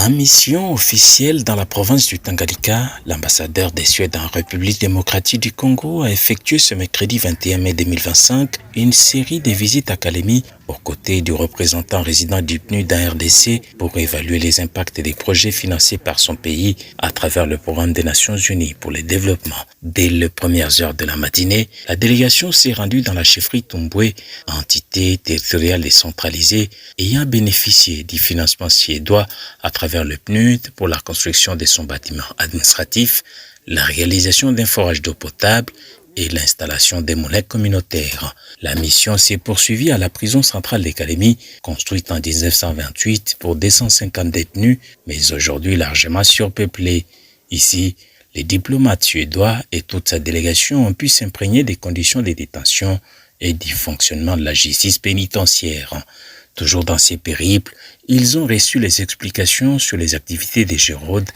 En mission officielle dans la province du Tanganyika, l'ambassadeur de Suède en République démocratique du Congo a effectué ce mercredi 21 mai 2025 une série de visites à Kalemi aux côtés du représentant résident du PNUD en RDC pour évaluer les impacts des projets financés par son pays à travers le programme des Nations Unies pour le développement. Dès les premières heures de la matinée, la délégation s'est rendue dans la chefferie Tumbwe, entité territoriale décentralisée ayant bénéficié du financement suédois à travers le PNUD pour la construction de son bâtiment administratif, la réalisation d'un forage d'eau potable et l'installation des moulins communautaires. La mission s'est poursuivie à la prison centrale de Kalemi, construite en 1928 pour 250 détenus, mais aujourd'hui largement surpeuplée. Ici, les diplomates suédois et toute sa délégation ont pu s'imprégner des conditions de détention et du fonctionnement de la justice pénitentiaire. Toujours dans ces périples, ils ont reçu les explications sur les activités des Géraudes,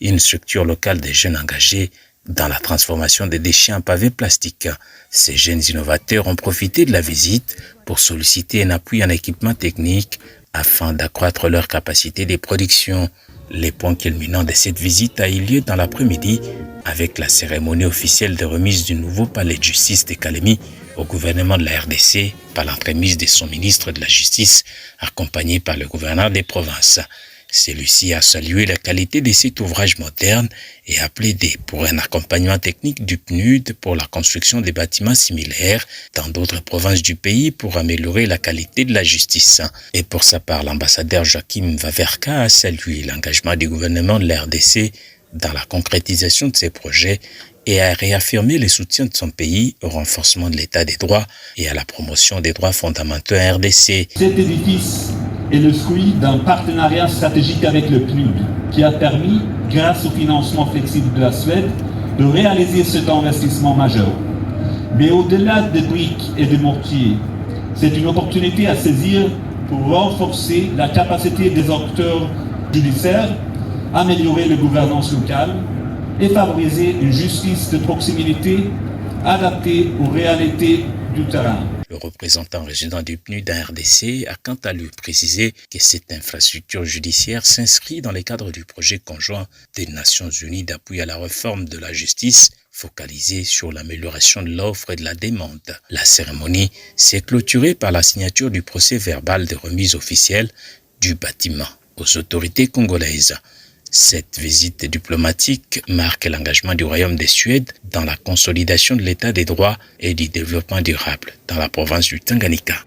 une structure locale des jeunes engagés dans la transformation des déchets en pavés plastiques. Ces jeunes innovateurs ont profité de la visite pour solliciter un appui en équipement technique afin d'accroître leur capacité de production. Les points culminants de cette visite a eu lieu dans l'après-midi avec la cérémonie officielle de remise du nouveau palais de justice de Kalemi au gouvernement de la RDC par l'entremise de son ministre de la Justice accompagné par le gouverneur des provinces. Celui-ci a salué la qualité de cet ouvrage moderne et a plaidé pour un accompagnement technique du PNUD pour la construction des bâtiments similaires dans d'autres provinces du pays pour améliorer la qualité de la justice. Et pour sa part, l'ambassadeur Joachim Vaverka a salué l'engagement du gouvernement de la RDC dans la concrétisation de ces projets et a réaffirmé le soutien de son pays au renforcement de l'état des droits et à la promotion des droits fondamentaux en RDC. Cet édifice est le fruit d'un partenariat stratégique avec le PNUD qui a permis, grâce au financement flexible de la Suède, de réaliser cet investissement majeur. Mais au-delà des briques et des mortiers, c'est une opportunité à saisir pour renforcer la capacité des acteurs judiciaires, améliorer la gouvernance locale et favoriser une justice de proximité adaptée aux réalités du terrain. Le représentant résident du PNUD en RDC a quant à lui précisé que cette infrastructure judiciaire s'inscrit dans le cadre du projet conjoint des Nations Unies d'appui à la réforme de la justice focalisé sur l'amélioration de l'offre et de la demande. La cérémonie s'est clôturée par la signature du procès verbal de remise officielle du bâtiment aux autorités congolaises. Cette visite diplomatique marque l'engagement du Royaume de Suède dans la consolidation de l'état des droits et du développement durable dans la province du Tanganyika.